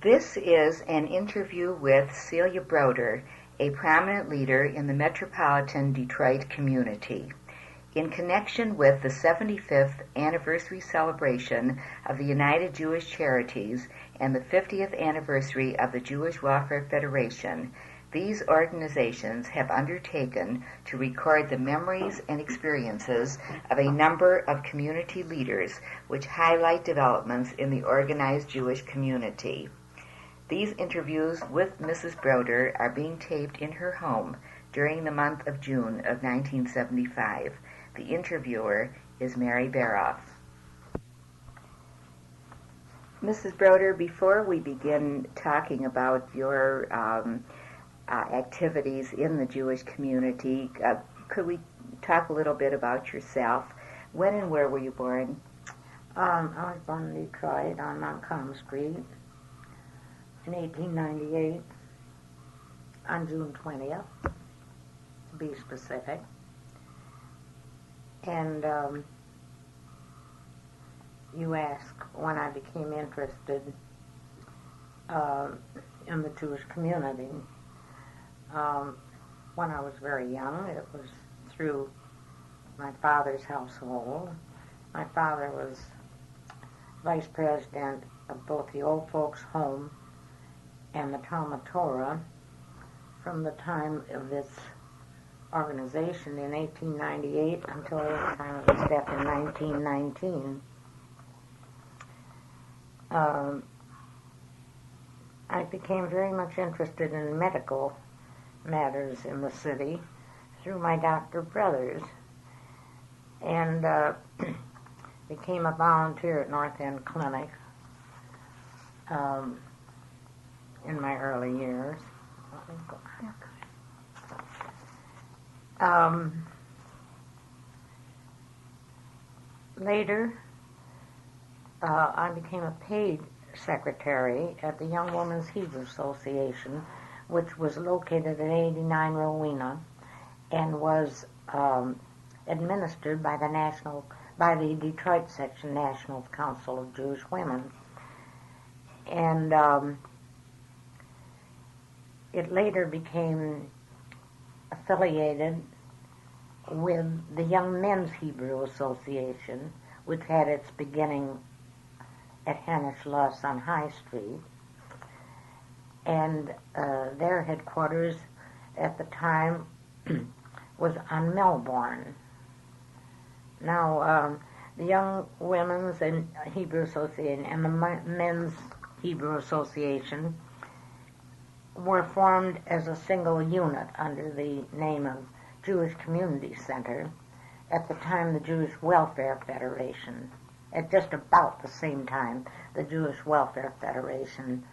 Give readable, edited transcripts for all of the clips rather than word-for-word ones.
This is an interview with Celia Broder, a prominent leader in the metropolitan Detroit community. In connection with the 75th anniversary celebration of the United Jewish Charities and the 50th anniversary of the Jewish Welfare Federation, these organizations have undertaken to record the memories and experiences of a number of community leaders which highlight developments in the organized Jewish community. These interviews with Mrs. Broder are being taped in her home during the month of June of 1975. The interviewer is Mary Baroff. Mrs. Broder, before we begin talking about your activities in the Jewish community, could we talk a little bit about yourself? When and where were you born? I was born in Detroit on Montcalm Street in 1898 on June 20th, to be specific. And you ask when I became interested in the Jewish community. When I was very young, it was through my father's household. My father was vice president of both the Old Folks Home and the Talmud Torah from the time of its organization in 1898 until the time of its death in 1919. I became very much interested in medical matters in the city through my doctor brothers, and became a volunteer at North End Clinic in my early years. Later, I became a paid secretary at the Young Women's Hebrew Association, which was located at 89 Rowena and was administered by the Detroit Section National Council of Jewish Women. And it later became affiliated with the Young Men's Hebrew Association, which had its beginning at Hannischloss on High Street. And their headquarters at the time was on Melbourne. Now, the Young Women's and Hebrew Association and the Men's Hebrew Association were formed as a single unit under the name of Jewish Community Center. At the time, the Jewish Welfare Federation. At just about the same time, the Jewish Welfare Federation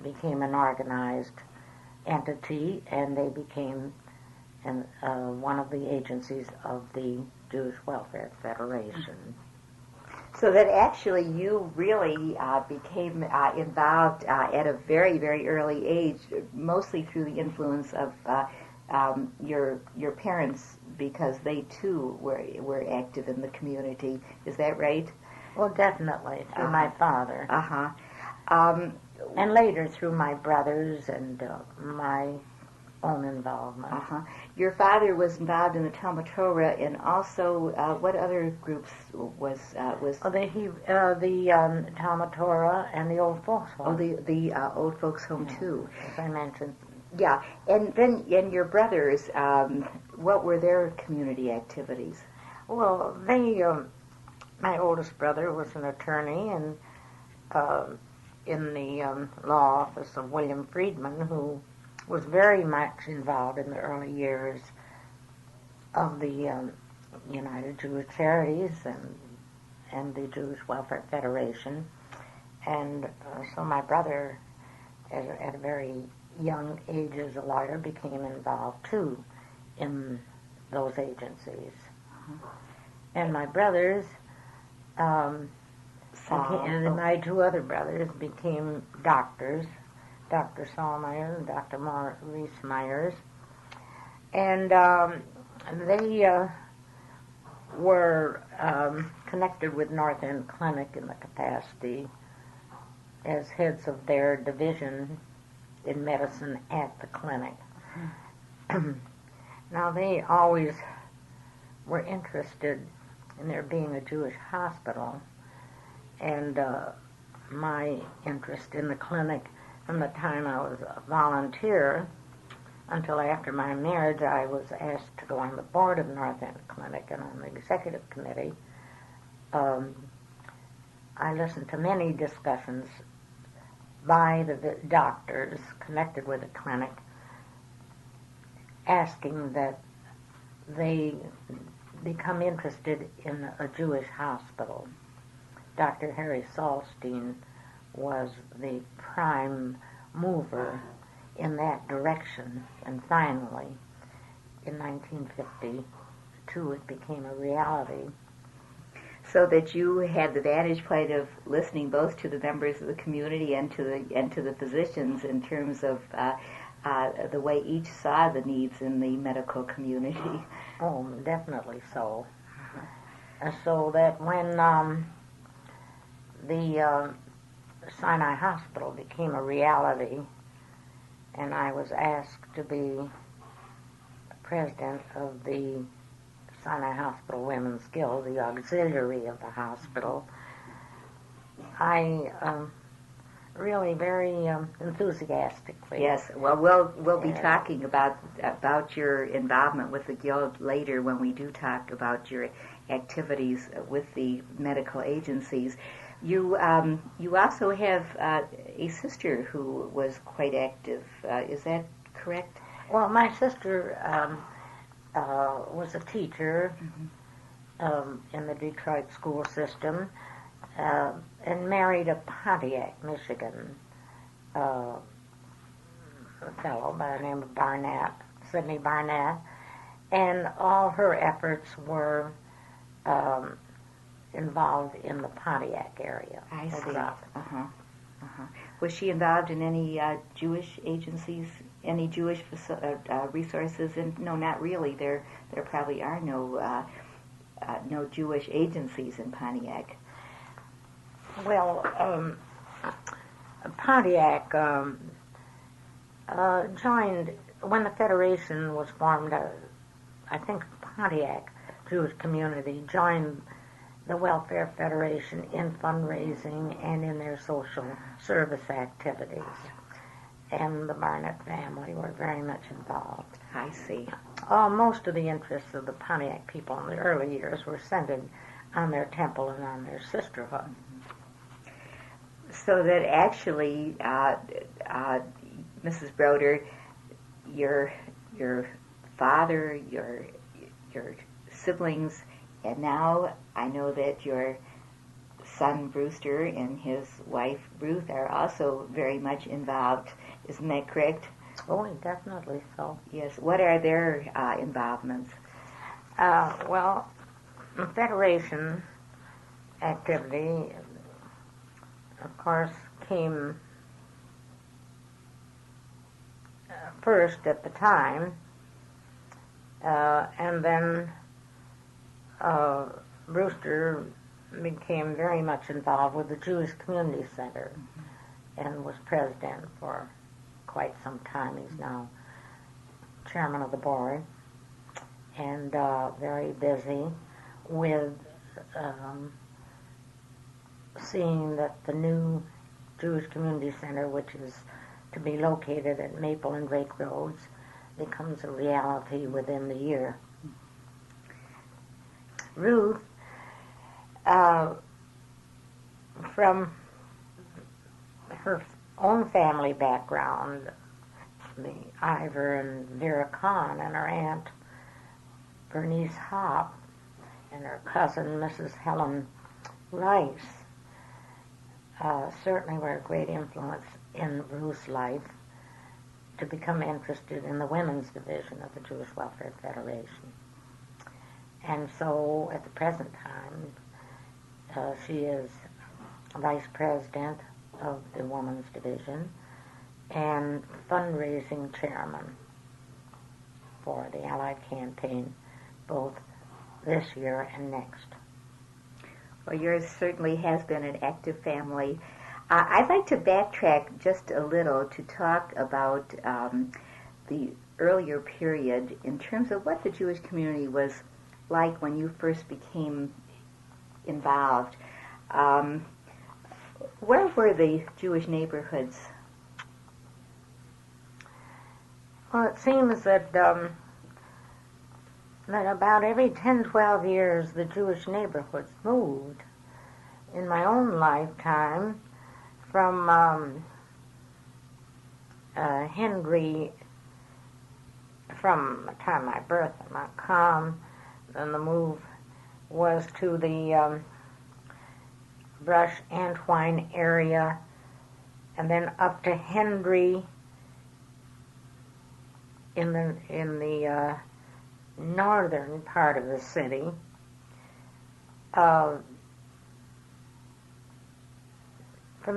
became an organized entity, and they became one of the agencies of the Jewish Welfare Federation. So that actually you really became involved at a very, very early age, mostly through the influence of your parents, because they too were active in the community. Is that right? Well, definitely through my father. And later through my brothers and my own involvement. Your father was involved in the Talmud Torah, and also what other groups was? The Talmud Torah and the Old Folks Home. Oh, the Old Folks Home too. As I mentioned. Yeah, and then your brothers, what were their community activities? Well, my oldest brother was an attorney and in the law office of William Friedman, who was very much involved in the early years of the United Jewish Charities and the Jewish Welfare Federation. And so my brother, at a very young age as a lawyer, became involved too in those agencies. And my brothers, and my two other brothers became doctors, Dr. Saul Meyers and Dr. Maurice Meyers. And they were connected with North End Clinic in the capacity as heads of their division in medicine at the clinic. Now, they always were interested in there being a Jewish hospital, and my interest in the clinic from the time I was a volunteer until after my marriage. I was asked to go on the board of North End Clinic and on the executive committee. I listened to many discussions by the doctors connected with the clinic asking that they become interested in a Jewish hospital. Dr. Harry Salstein was the prime mover in that direction, and finally, in 1952, it became a reality. So that you had the vantage point of listening both to the members of the community and to the physicians in terms of the way each saw the needs in the medical community. Oh, definitely so. So that when the Sinai Hospital became a reality, and I was asked to be president of the Sinai Hospital Women's Guild, the auxiliary of the hospital, I really very enthusiastically. Yes, well, we'll be talking about your involvement with the Guild later when we do talk about your activities with the medical agencies. You also have a sister who was quite active. Is that correct? Well, my sister was a teacher in the Detroit school system. And married a Pontiac, Michigan fellow by the name of Barnett, Sidney Barnett, and all her efforts were involved in the Pontiac area. I see. Was she involved in any Jewish agencies, any Jewish resources? And no, not really. There probably are no Jewish agencies in Pontiac. Well, Pontiac joined, when the Federation was formed, I think Pontiac Jewish community joined the Welfare Federation in fundraising and in their social service activities. And the Barnett family were very much involved. I see. Most of the interests of the Pontiac people in the early years were centered on their temple and on their sisterhood. So that actually, Mrs. Broder, your father, your siblings, and now I know that your son Brewster and his wife Ruth are also very much involved. Isn't that correct? Oh, definitely so. Yes. What are their involvements? Well, the Federation activity, of course, came first at the time, and then Brewster became very much involved with the Jewish Community Center and was president for quite some time. He's now chairman of the board and very busy with seeing that the new Jewish Community Center, which is to be located at Maple and Drake Roads, becomes a reality within the year. Ruth, from her own family background, the Ivor and Vera Kahn and her aunt Bernice Hopp and her cousin Mrs. Helen Rice certainly were a great influence in Ruth's life to become interested in the women's division of the Jewish Welfare Federation. And so at the present time, she is vice president of the women's division and fundraising chairman for the Allied campaign both this year and next. Well, yours certainly has been an active family. I'd like to backtrack just a little to talk about the earlier period in terms of what the Jewish community was like when you first became involved. Where were the Jewish neighborhoods? Well, it seems that that about every 10, 12 years the Jewish neighborhoods moved. In my own lifetime, from Henry, from the time of my birth in Macomb, then the move was to the Brush Antwine area, and then up to Henry in the northern part of the city. From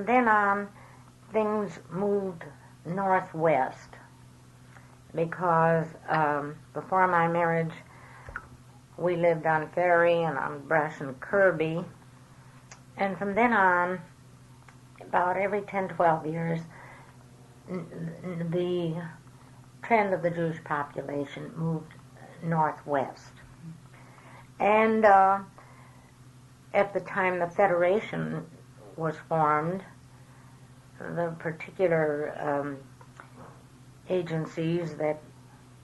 then on, things moved northwest because before my marriage, we lived on Ferry and on Brush and Kirby. And from then on, about every 10, 12 years, the trend of the Jewish population moved northwest. And at the time the Federation was formed, the particular agencies that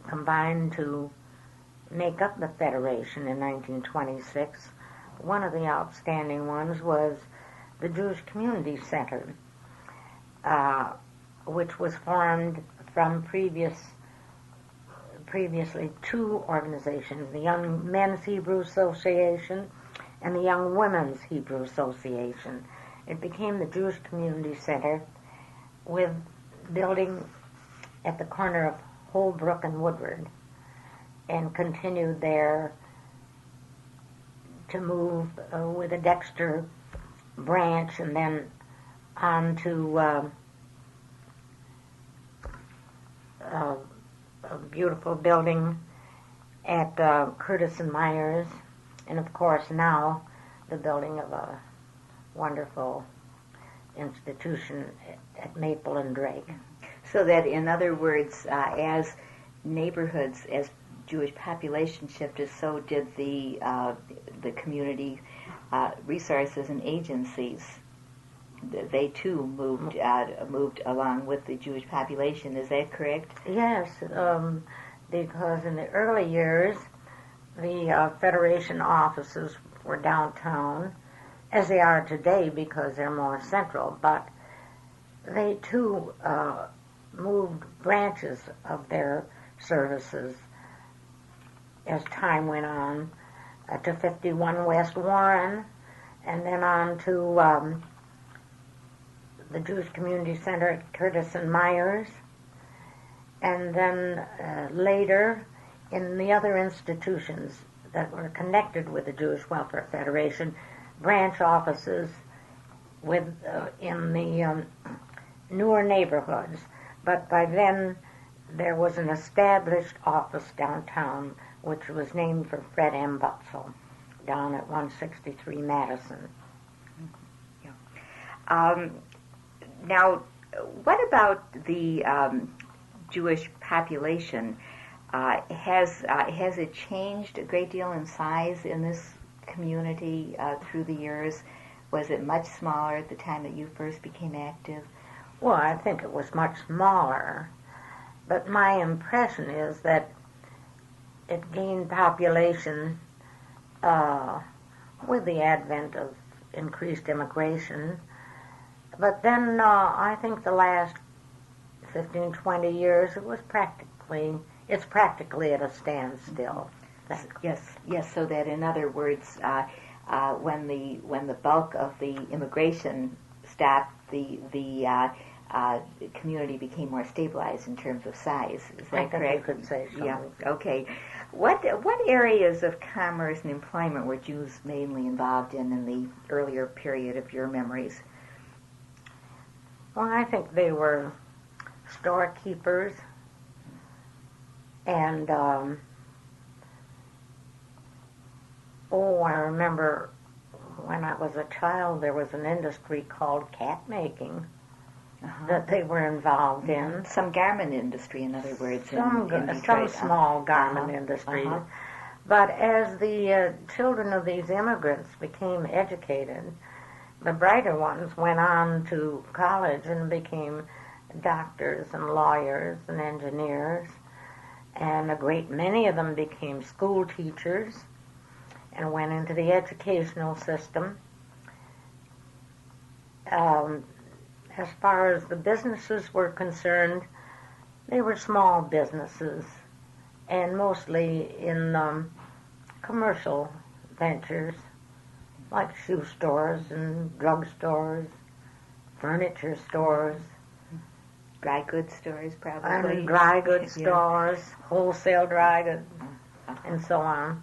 combined to make up the Federation in 1926, one of the outstanding ones was the Jewish Community Center, which was formed from previously two organizations, the Young Men's Hebrew Association and the Young Women's Hebrew Association. It became the Jewish Community Center with building at the corner of Holbrook and Woodward, and continued there to move with a Dexter branch and then on to a beautiful building at Curtis and Myers, and of course now the building of a wonderful institution at Maple and Drake. So that, in other words, as neighborhoods, as Jewish population shifted, so did the community resources and agencies. They too moved along with the Jewish population. Is that correct? Yes, because in the early years, the Federation offices were downtown, as they are today because they're more central, but they too moved branches of their services as time went on to 51 West Warren, and then on to the Jewish Community Center at Curtis and Myers, and then later in the other institutions that were connected with the Jewish Welfare Federation, branch offices with in the newer neighborhoods. But by then there was an established office downtown which was named for Fred M. Butzel down at 163 Madison. Yeah. Now, what about the Jewish population? Has it changed a great deal in size in this community through the years? Was it much smaller at the time that you first became active? Well, I think it was much smaller, but my impression is that it gained population with the advent of increased immigration. But then I think the last 15, 20 years it's practically at a standstill. Yes. So that, in other words, when the bulk of the immigration stopped, the community became more stabilized in terms of size. Is that correct? I think you could say so. Yeah. Okay. What areas of commerce and employment were Jews mainly involved in the earlier period of your memories? Well, I think they were storekeepers and I remember when I was a child, there was an industry called cat making that they were involved in. Some garment industry, in other words, Some small garment industry. But as the children of these immigrants became educated, the brighter ones went on to college and became doctors and lawyers and engineers, and a great many of them became school teachers and went into the educational system. As far as the businesses were concerned, they were small businesses and mostly in commercial ventures like shoe stores and drug stores, furniture stores. Dry goods stores, probably. And dry goods stores, wholesale dry goods, and so on.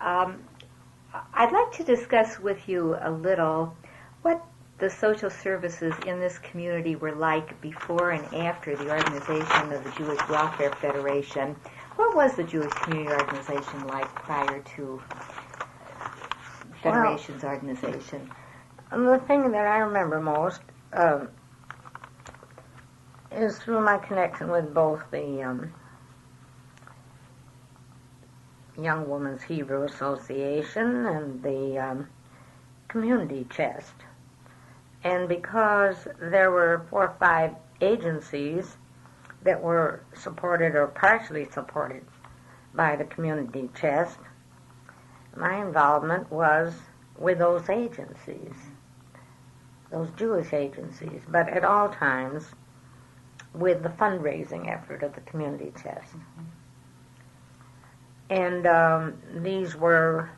I'd like to discuss with you a little what the social services in this community were like before and after the organization of the Jewish Welfare Federation. What was the Jewish Community Organization like prior to Federation's organization? The thing that I remember most is through my connection with both the Young Women's Hebrew Association and the Community Chest. And because there were 4 or 5 agencies that were supported or partially supported by the Community Chest, my involvement was with those agencies, those Jewish agencies, but at all times with the fundraising effort of the Community Chest. And these were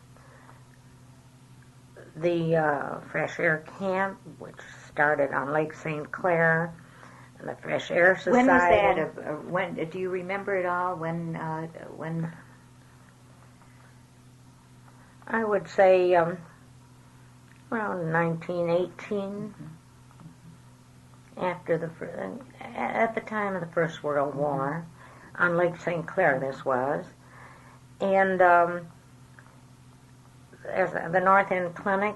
the Fresh Air Camp, which started on Lake St. Clair, and the Fresh Air Society. When was that? When do you remember it all? When? I would say around 1918, at the time of the First World War, on Lake St. Clair. This was, and as the North End Clinic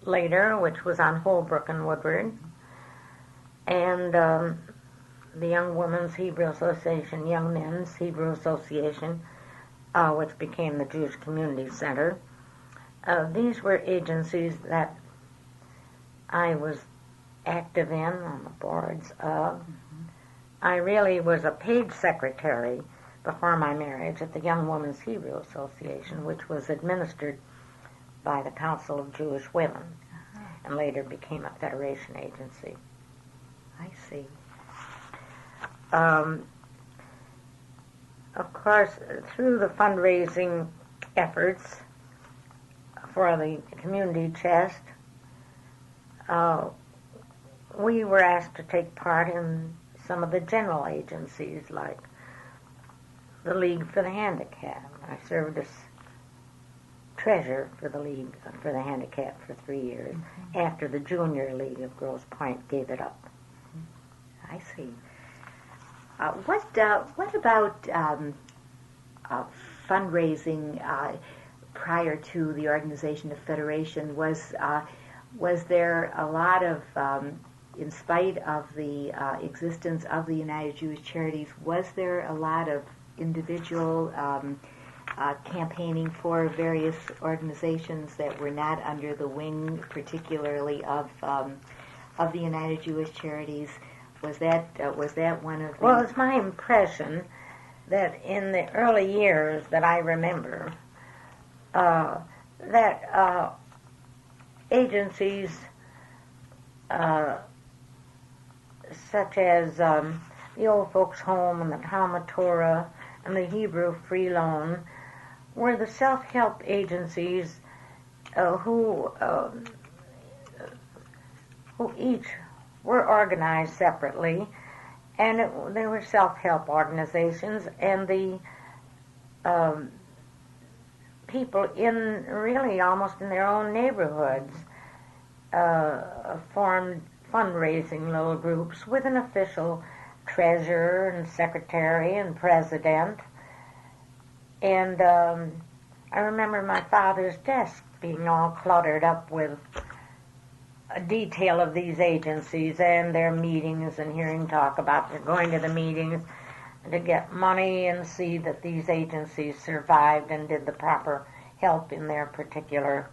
later, which was on Holbrook and Woodward, and the Young Women's Hebrew Association, Young Men's Hebrew Association, which became the Jewish Community Center. These were agencies that I was active in, on the boards of. I really was a paid secretary before my marriage at the Young Women's Hebrew Association, which was administered by the Council of Jewish Women, and later became a Federation agency. I see. Of course, through the fundraising efforts for the Community Chest, we were asked to take part in some of the general agencies, like the League for the Handicapped. I served as treasurer for the League for the Handicapped for 3 years, after the Junior League of Grosse Pointe gave it up. I see. What about fundraising prior to the organization of Federation? Was there a lot of, in spite of the existence of the United Jewish Charities, was there a lot of individual campaigning for various organizations that were not under the wing, particularly of the United Jewish Charities? Was that one of the... Well, it's my impression that in the early years that I remember, that agencies such as the Old Folks Home and the Talmud Torah and the Hebrew Free Loan were the self-help agencies who each were organized separately, and they were self-help organizations, and the people in really almost in their own neighborhoods formed fundraising little groups with an official treasurer and secretary and president. And I remember my father's desk being all cluttered up with a detail of these agencies and their meetings and hearing talk about they're going to the meetings to get money and see that these agencies survived and did the proper help in their particular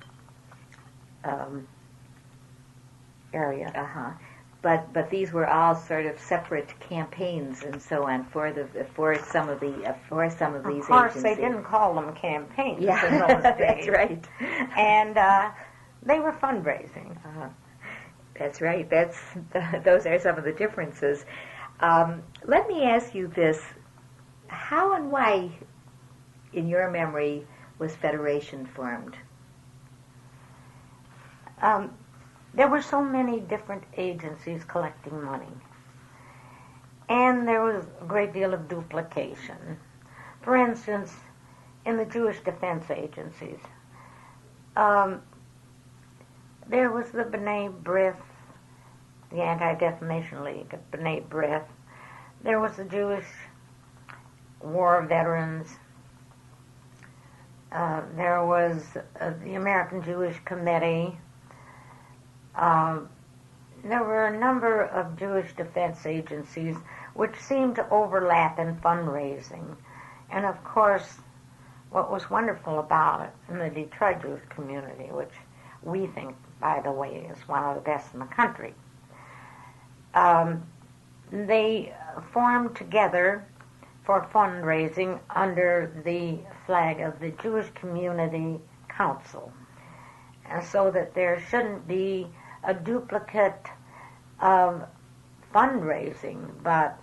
area. Uh-huh. But these were all sort of separate campaigns and so on for some of these agencies. Of course, they didn't call them campaigns yeah. in those days. That's right. And they were fundraising. That's right. Those are some of the differences. Let me ask you this: how and why, in your memory, was Federation formed? There were so many different agencies collecting money, and there was a great deal of duplication. For instance, in the Jewish defense agencies, there was the B'nai B'rith, the Anti-Defamation League of B'nai B'rith. There was the Jewish War Veterans. There was the American Jewish Committee. There were a number of Jewish defense agencies which seemed to overlap in fundraising. And of course, what was wonderful about it in the Detroit Jewish community, which we think, by the way, is one of the best in the country, they formed together for fundraising under the flag of the Jewish Community Council, and so that there shouldn't be a duplicate of fundraising, but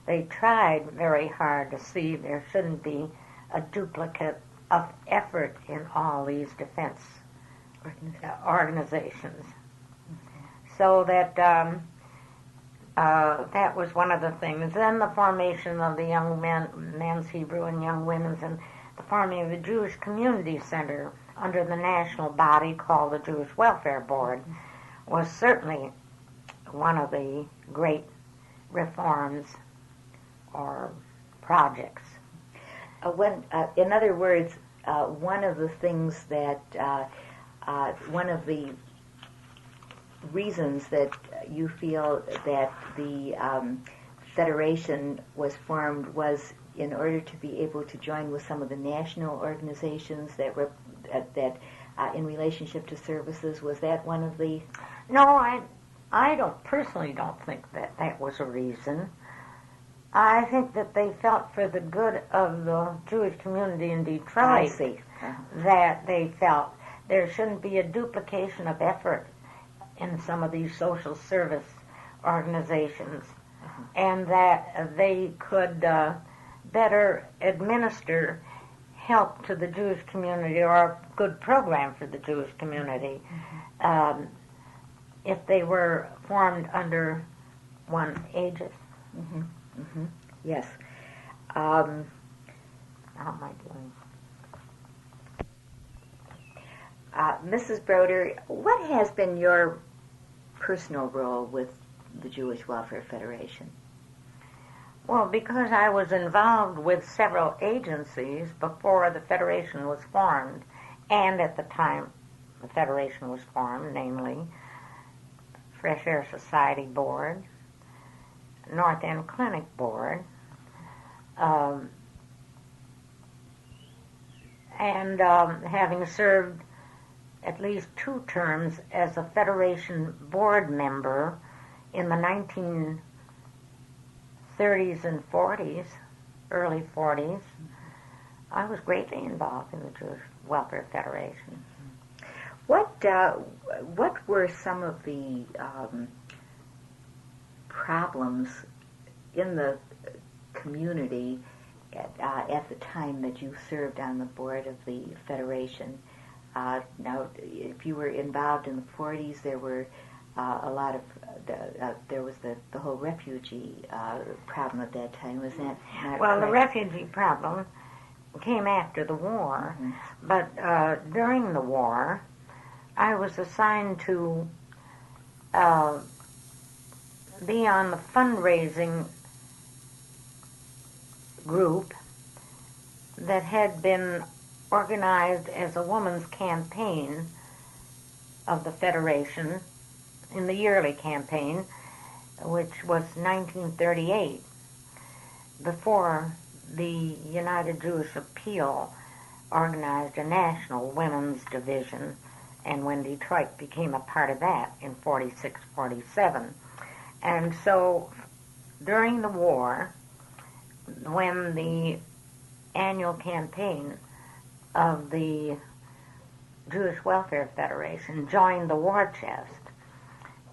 they tried very hard to see there shouldn't be a duplicate of effort in all these defense organizations. So that that was one of the things. Then the formation of the Young Men's Hebrew and Young Women's, and the forming of the Jewish Community Center under the national body called the Jewish Welfare Board was certainly one of the great reforms or projects. In other words, one of the things that one of the reasons that you feel that the Federation was formed was in order to be able to join with some of the national organizations that were in relationship to services. Was that one of the? No, I personally don't think that was a reason. I think that they felt for the good of the Jewish community in Detroit that they felt there shouldn't be a duplication of effort in some of these social service organizations, and that they could better administer help to the Jewish community or a good program for the Jewish community if they were formed under one aegis. Mm-hmm. Mm-hmm. Yes. How am I doing? Mrs. Broder, what has been your personal role with the Jewish Welfare Federation? Well, because I was involved with several agencies before the Federation was formed, and at the time the Federation was formed, namely Fresh Air Society Board, North End Clinic Board, and having served at least 2 terms as a Federation board member in the 1930s and 40s, early 40s, I was greatly involved in the Jewish Welfare Federation. What were some of the problems in the community at the time that you served on the board of the Federation? Now, if you were involved in the 40s, there were a lot of there was the whole refugee problem at that time. Was that not Well, correct? the refugee problem came after the war, but during the war, I was assigned to be on the fundraising group that had been organized as a woman's campaign of the Federation in the yearly campaign, which was 1938, before the United Jewish Appeal organized a national women's division, and when Detroit became a part of that in 46, 47. And so during the war, when the annual campaign of the Jewish Welfare Federation joined the war chest,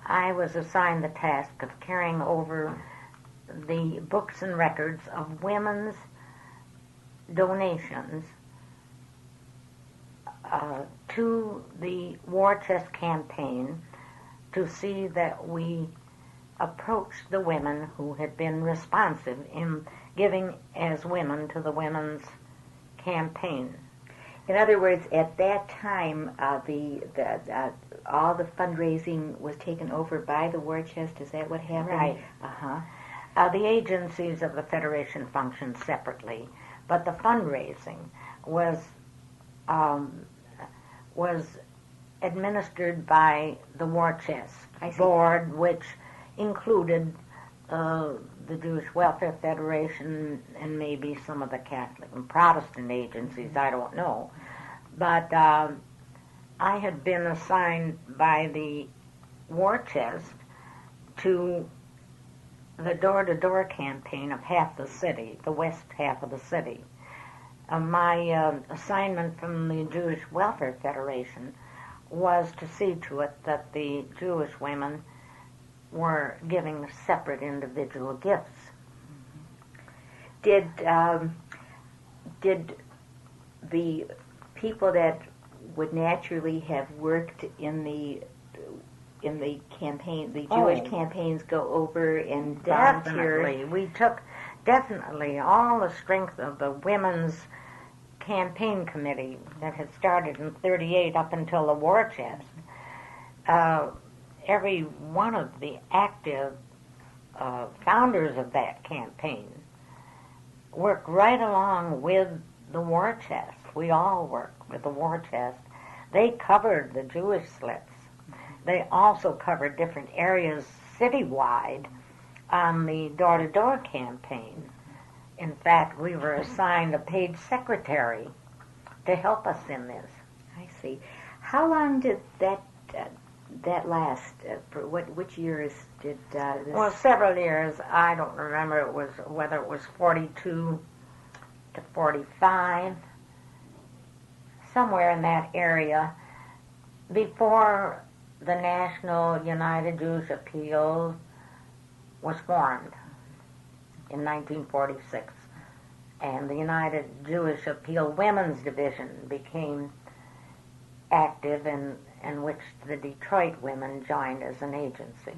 I was assigned the task of carrying over the books and records of women's donations to the war chest campaign, to see that we approached the women who had been responsive in giving as women to the women's campaign. In other words, at that time, all the fundraising was taken over by the war chest. Is that what happened? Right. Uh-huh. The agencies of the Federation functioned separately, but the fundraising was administered by the War Chest Board, which included the Jewish Welfare Federation and maybe some of the Catholic and Protestant agencies, I don't know. But I had been assigned by the War Chest to the door-to-door campaign of half the city, the west half of the city. My assignment from the Jewish Welfare Federation was to see to it that the Jewish women were giving separate individual gifts. Did the people that would naturally have worked in the campaign, the Jewish campaigns, go over and volunteer? Definitely. We took definitely all the strength of the women's campaign committee that had started in 38 up until the war chest. Every one of the active founders of that campaign worked right along with the war chest. We all worked with the war chest. They covered the Jewish slips. They also covered different areas citywide on the door-to-door campaign. In fact, we were assigned a paid secretary to help us in this. I see. How long did that last? Which years did this? Well, several years. I don't remember whether it was 42 to 45, somewhere in that area, before the National United Jewish Appeal was formed in 1946, and the United Jewish Appeal Women's Division became active, in which the Detroit women joined as an agency.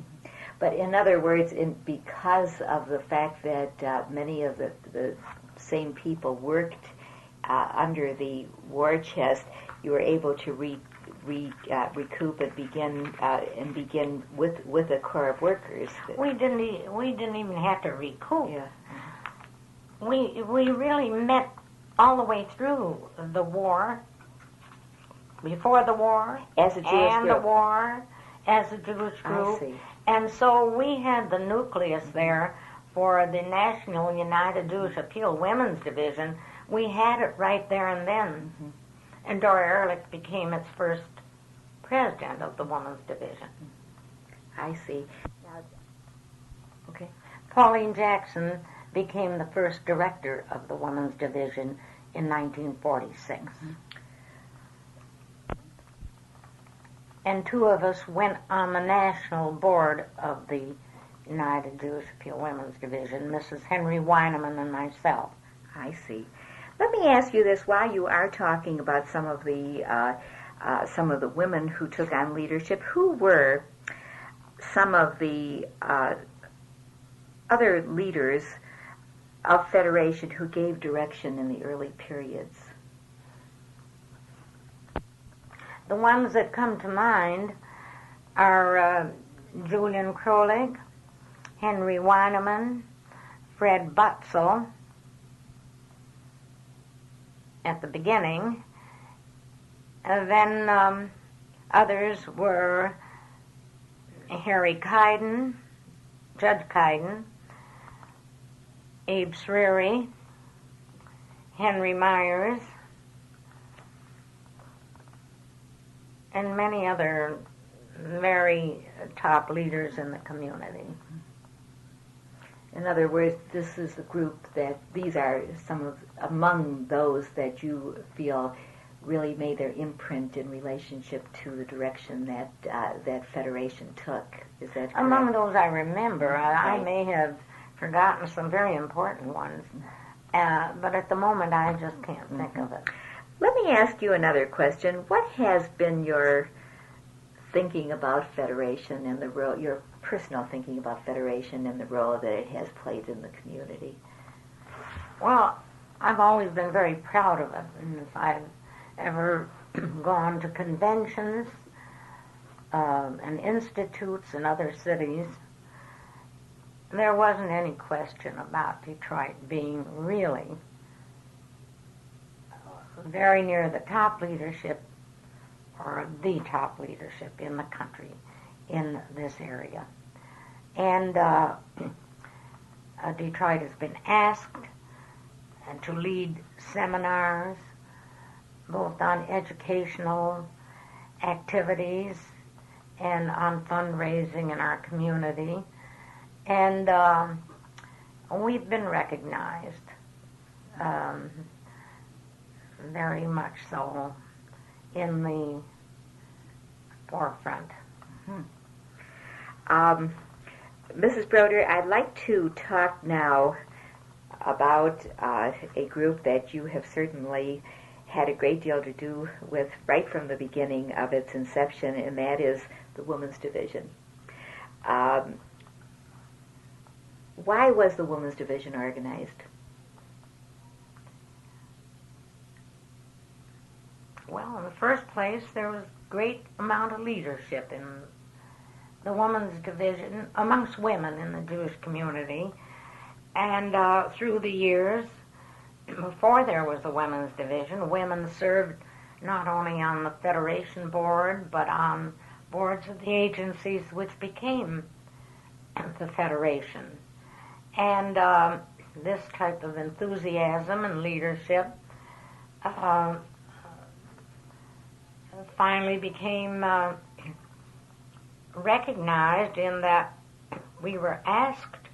But in other words, because of the fact that many of the same people worked under the war chest, you were able to recoup and begin with a corps of workers. We didn't even have to recoup. Yeah. We really met all the way through the war, before the war, as a Jewish and group. the war, as a Jewish group. I see. And so we had the nucleus there for the National United Jewish Appeal Women's Division. We had it right there and then. Mm-hmm. And Dora Ehrlich became its first president of the Women's Division. I see. Okay. Pauline Jackson became the first director of the Women's Division in 1946. Mm-hmm. And two of us went on the national board of the United Jewish Appeal Women's Division, Mrs. Henry Weineman and myself. I see. Let me ask you this: while you are talking about some of the women who took on leadership, who were some of the other leaders of Federation who gave direction in the early periods? The ones that come to mind are Julian Krolig, Henry Weineman, Fred Butzel at the beginning, And then others were Harry Keidan, Judge Keidan, Abe Sreary, Harry Meyers, and many other very top leaders in the community. In other words, this is the group these are among those that you feel really made their imprint in relationship to the direction that Federation took. Is that correct? Among those I remember. Right. I may have forgotten some very important ones, but at the moment I just can't think of it. Let me ask you another question. What has been your thinking about Federation and the role, your personal thinking about Federation and the role that it has played in the community? Well, I've always been very proud of it, and if I've ever gone to conventions and institutes in other cities, there wasn't any question about Detroit being really very near the top leadership or the top leadership in the country in this area. And Detroit has been asked to lead seminars, both on educational activities and on fundraising in our community. And we've been recognized very much so in the forefront. Mrs. Broder, I'd like to talk now about a group that you have certainly had a great deal to do with right from the beginning of its inception, and that is the Women's Division. Why was the Women's Division organized? Well, in the first place, there was a great amount of leadership in the Women's Division amongst women in the Jewish community. And through the years, before there was a Women's Division, women served not only on the Federation Board, but on boards of the agencies which became the Federation. And this type of enthusiasm and leadership finally became recognized in that we were asked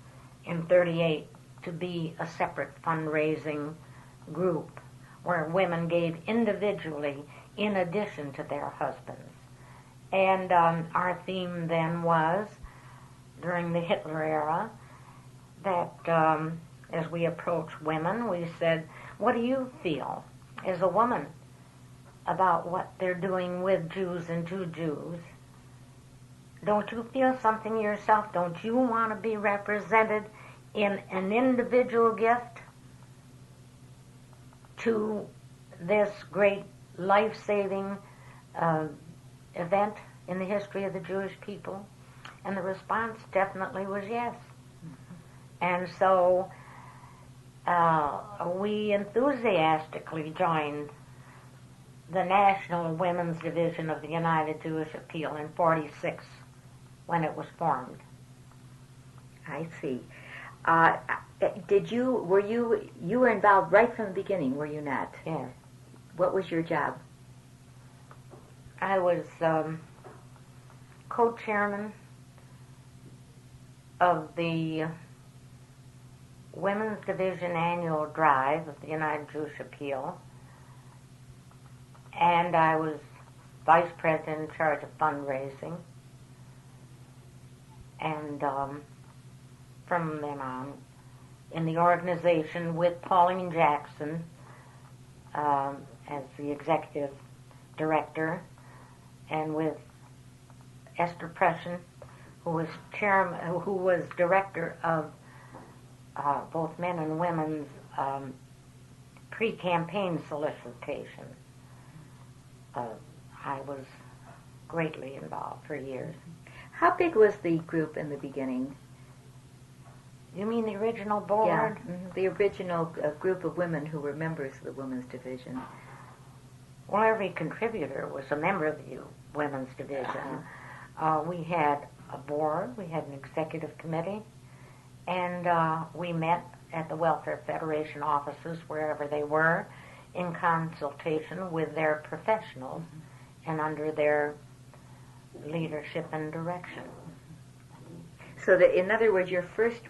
in 1938 to be a separate fundraising group where women gave individually in addition to their husbands. And our theme then was, during the Hitler era, that as we approached women, we said, what do you feel as a woman about what they're doing with Jews and to Jews? Don't you feel something yourself? Don't you want to be represented in an individual gift to this great life-saving event in the history of the Jewish people? And the response definitely was yes. And so we enthusiastically joined the National Women's Division of the United Jewish Appeal in 1946 when it was formed. I see. Were you involved right from the beginning, were you not? Yes. What was your job? I was co-chairman of the Women's Division Annual Drive of the United Jewish Appeal, and I was vice president in charge of fundraising. And from then on, in the organization with Pauline Jackson as the executive director, and with Esther Pression, who was director of both men and women's pre-campaign solicitation. I was greatly involved for years. How big was the group in the beginning? You mean the original board? Yeah, the original group of women who were members of the Women's Division. Well, every contributor was a member of the women's division. We had a board, we had an executive committee, and we met at the Welfare Federation offices, wherever they were, in consultation with their professionals and under their leadership and direction. So that, in other words, your first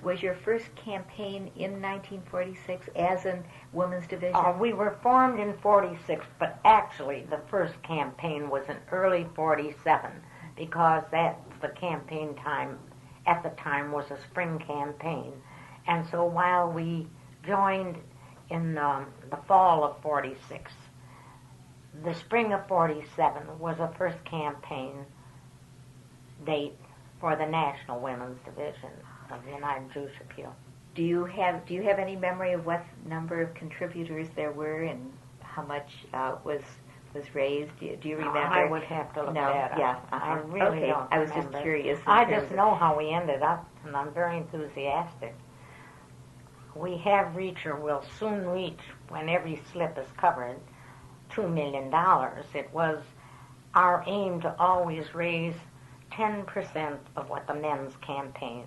campaign in 1946 as a women's division? We were formed in 46, but actually the first campaign was in early 47, because that's the campaign time. At the time was a spring campaign, and so while we joined in the fall of 46, the spring of 47 was the first campaign date for the National Women's Division of the United Jewish Appeal. Do you have any memory of what number of contributors there were and how much was raised? Do you remember? I would have to look that up. Yeah, I really don't remember. I was just curious. I just know how we ended up, and I'm very enthusiastic. We have reached, or will soon reach, when every slip is covered, $2 million. It was our aim to always raise 10% of what the men's campaign.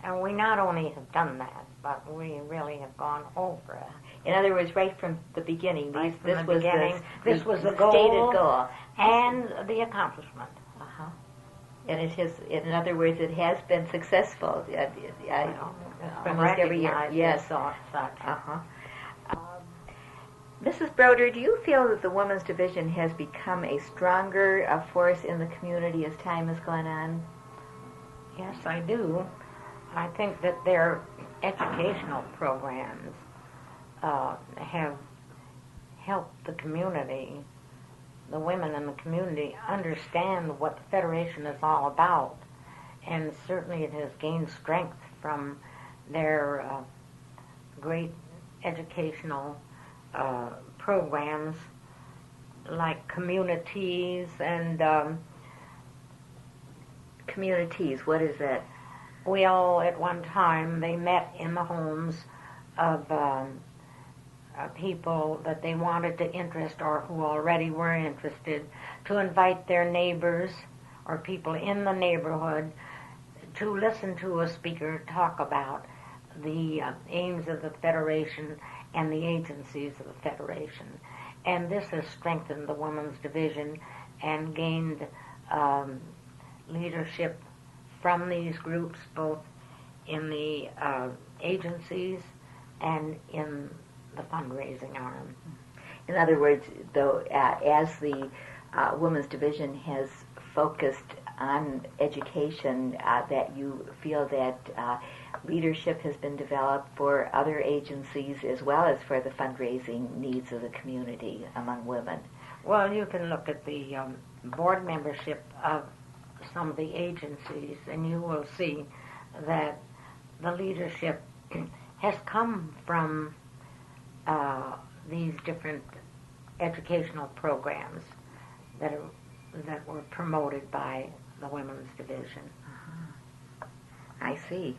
And we not only have done that, but we really have gone over it. In other words, right from the beginning, this was the goal, stated goal. And the accomplishment. And it has, in other words, it has been successful. It's been almost every year. recognized Yes. as such. Mrs. Broder, do you feel that the Women's Division has become a stronger force in the community as time has gone on? Yes, I do. I think that their educational programs have helped the community, the women in the community, understand what the Federation is all about. And certainly it has gained strength from their great educational programs like communities and communities. What is that? Well, at one time they met in the homes of people that they wanted to interest or who already were interested, to invite their neighbors or people in the neighborhood to listen to a speaker talk about the aims of the Federation and the agencies of the Federation. And this has strengthened the Women's Division and gained leadership from these groups, both in the agencies and in the fundraising arm. In other words, though, as the Women's Division has focused on education, that you feel that leadership has been developed for other agencies as well as for the fundraising needs of the community among women. Well, you can look at the board membership of some of the agencies, and you will see that the leadership has come from these different educational programs that were promoted by the Women's Division. I see.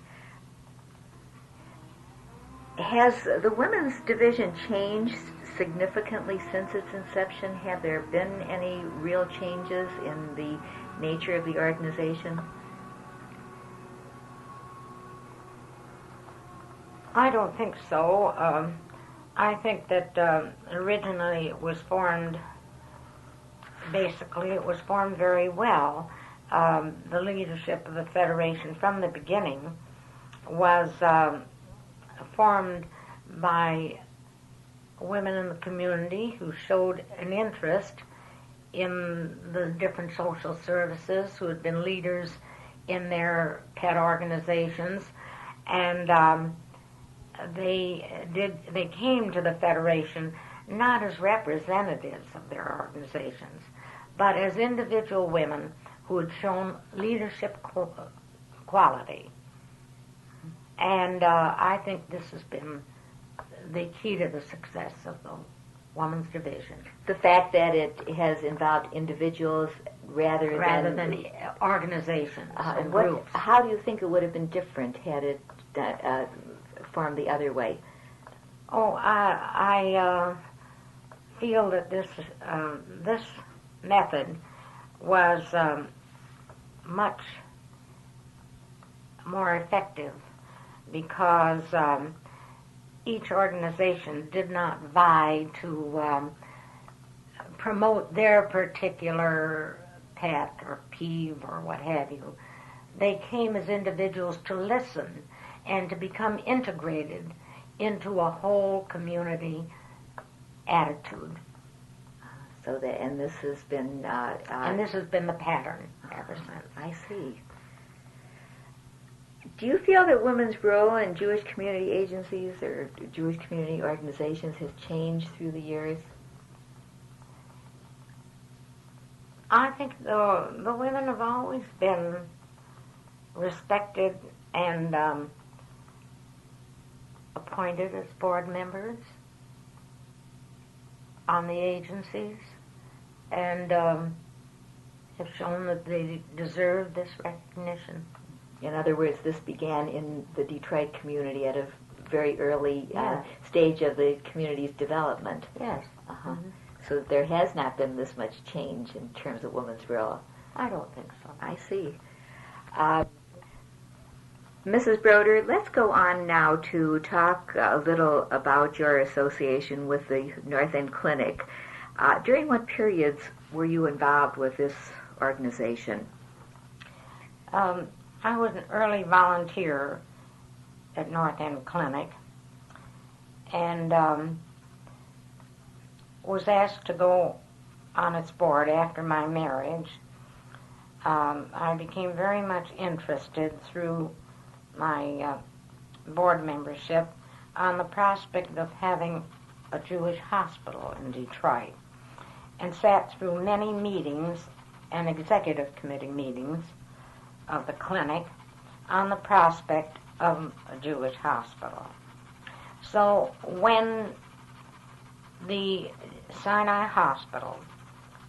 Has the Women's Division changed significantly since its inception? Have there been any real changes in the nature of the organization? I don't think so. I think that originally it was formed very well. The leadership of the Federation from the beginning was formed by women in the community who showed an interest in the different social services, who had been leaders in their pet organizations, and they came to the Federation not as representatives of their organizations, but as individual women who had shown leadership quality. And I think this has been the key to the success of the Women's Division. The fact that it has involved individuals rather than organizations and groups. How do you think it would have been different had it formed the other way? Oh, I feel that this method was much more effective because each organization did not vie to promote their particular pet or peeve or what have you. They came as individuals to listen and to become integrated into a whole community attitude. So that, and this has been and this has been the pattern ever since. I see. Do you feel that women's role in Jewish community agencies or Jewish community organizations has changed through the years? I think the women have always been respected and appointed as board members on the agencies, and have shown that they deserve this recognition. In other words, this began in the Detroit community at a very early stage of the community's development. Yes. Uh-huh. Mm-hmm. So there has not been this much change in terms of women's role. I don't think so. I see. Mrs. Broder, let's go on now to talk a little about your association with the North End Clinic. During what periods were you involved with this organization? I was an early volunteer at North End Clinic and was asked to go on its board after my marriage. I became very much interested through my board membership on the prospect of having a Jewish hospital in Detroit, and sat through many meetings and executive committee meetings of the clinic on the prospect of a Jewish hospital. So when the Sinai Hospital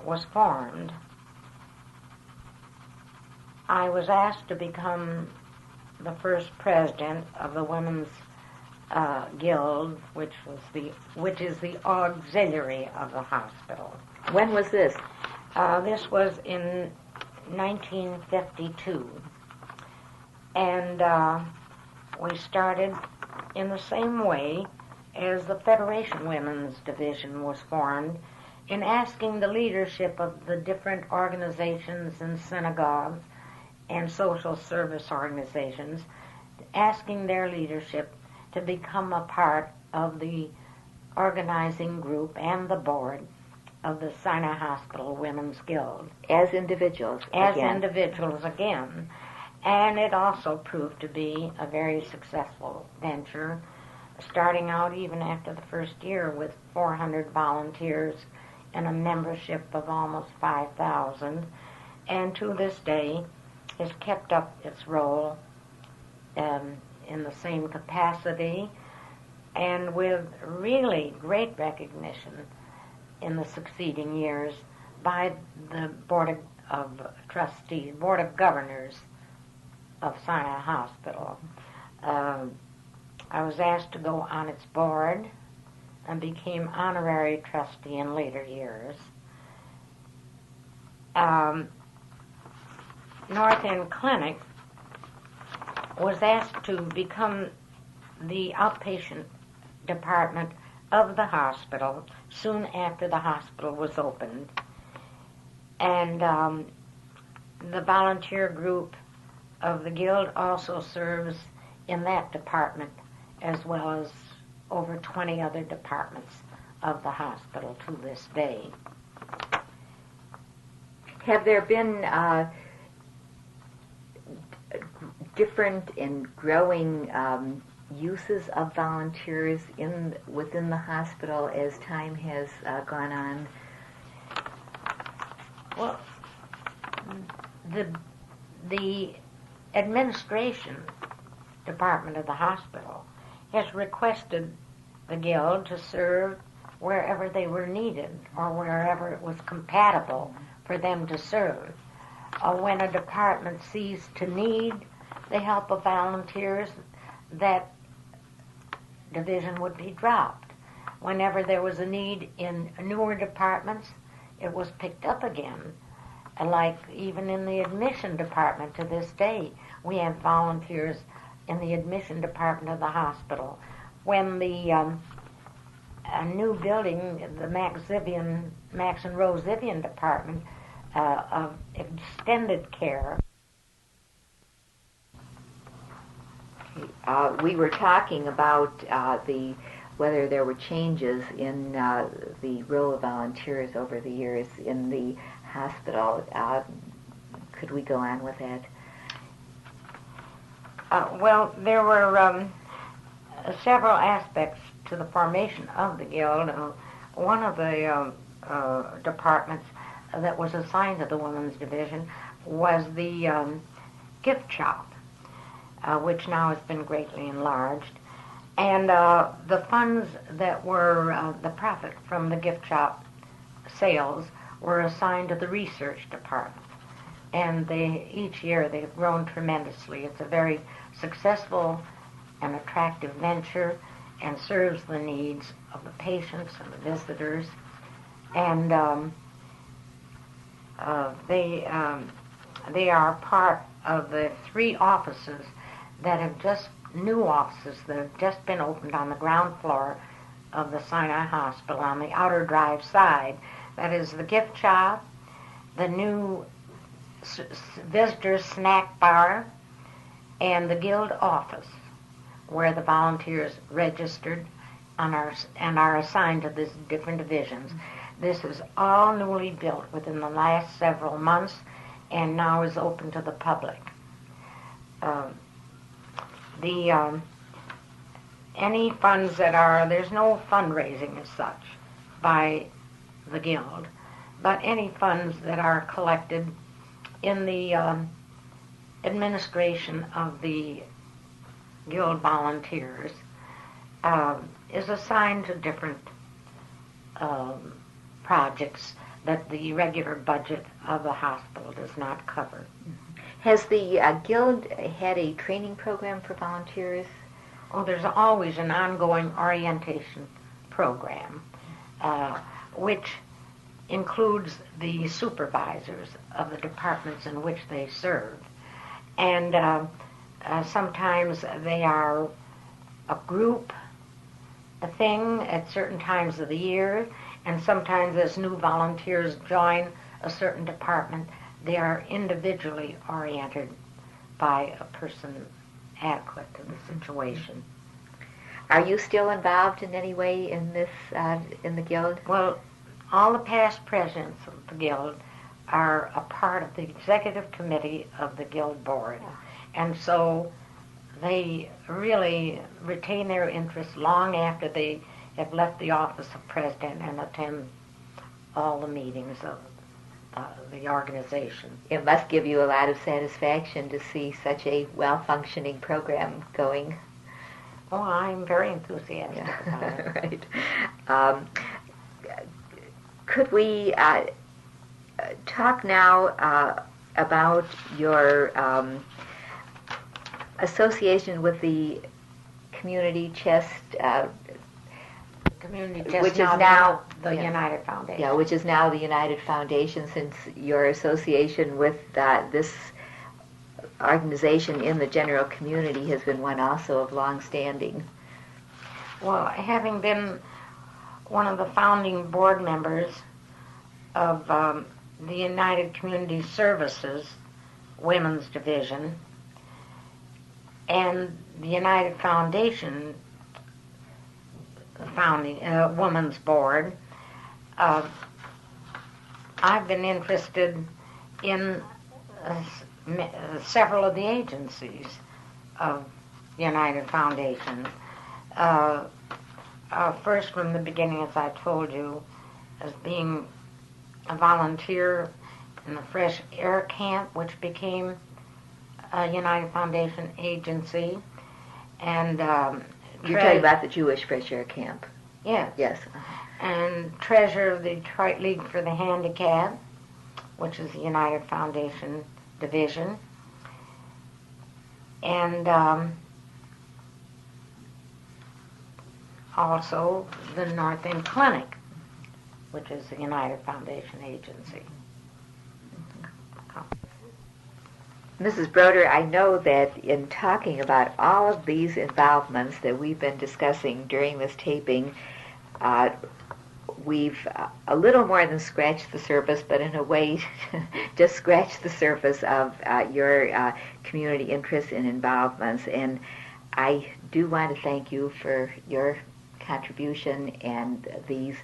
was formed, I was asked to become the first president of the Women's Guild, which is the auxiliary of the hospital. When was this? This was in 1952, and we started in the same way as the Federation Women's Division was formed, in asking the leadership of the different organizations and synagogues and social service organizations, asking their leadership to become a part of the organizing group and the board of the Sinai Hospital Women's Guild. As individuals again. And it also proved to be a very successful venture, starting out even after the first year with 400 volunteers and a membership of almost 5,000, and to this day has kept up its role in the same capacity and with really great recognition in the succeeding years by the Board of Governors of Sinai Hospital. I was asked to go on its board and became honorary trustee in later years. North End Clinic was asked to become the outpatient department of the hospital soon after the hospital was opened. And the volunteer group of the Guild also serves in that department, as well as over 20 other departments of the hospital to this day. Have there been different and growing uses of volunteers within the hospital as time has gone on? Well, the administration department of the hospital has requested the Guild to serve wherever they were needed or wherever it was compatible for them to serve. When a department sees to need the help of volunteers, that division would be dropped. whenever there was a need in newer departments, it was picked up again. Like even in the admission department to this day, we have volunteers in the admission department of the hospital. When the a new building, the Max and Rose Zivian department of extended care. We were talking about whether there were changes in the role of volunteers over the years in the hospital. Could we go on with that? Well, there were several aspects to the formation of the Guild. One of the departments that was assigned to the Women's Division was the gift shop, which now has been greatly enlarged. And the funds that were the profit from the gift shop sales were assigned to the research department. And each year they've grown tremendously. It's a very successful and attractive venture and serves the needs of the patients and the visitors. And they are part of the 3 offices that have new offices that have just been opened on the ground floor of the Sinai Hospital on the outer drive side. That is the gift shop, the new visitor snack bar, and the Guild office, where the volunteers registered and are assigned to these different divisions. This is all newly built within the last several months and now is open to the public. Any funds there's no fundraising as such by the Guild, but any funds that are collected in the administration of the Guild volunteers is assigned to different projects that the regular budget of the hospital does not cover. Has the Guild had a training program for volunteers? Oh, there's always an ongoing orientation program, which includes the supervisors of the departments in which they serve. And sometimes they are a group, a thing at certain times of the year, and sometimes as new volunteers join a certain department, they are individually oriented by a person adequate to the situation. Are you still involved in any way in this, in the Guild? Well, all the past presidents of the Guild are a part of the executive committee of the Guild board. And so they really retain their interest long after they have left the office of president and attend all the meetings of the organization. It must give you a lot of satisfaction to see such a well-functioning program going. Oh, I'm very enthusiastic about it. Right. Could we talk now about your association with the Community Chest, which is now the United Foundation. Yeah, which is now the United Foundation, since your association with this organization in the general community has been one also of long standing. Well, having been one of the founding board members of the United Community Services Women's Division and the United Foundation founding Women's Board, I've been interested in several of the agencies of the United Foundation. First from the beginning, as I told you, as being a volunteer in the Fresh Air Camp, which became a United Foundation agency. And you're talking about the Jewish Fresh Air Camp? Yes. Yes. And treasurer of the Detroit League for the Handicapped, which is the United Foundation division. And also the North End Clinic, which is the United Foundation agency. Mrs. Broder, I know that in talking about all of these involvements that we've been discussing during this taping, we've a little more than scratched the surface, but in a way just scratched the surface of your community interests and involvements. And I do want to thank you for your contribution, and these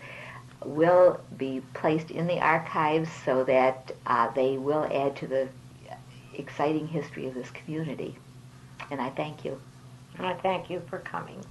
will be placed in the archives so that they will add to the exciting history of this community. And I thank you. And I thank you for coming.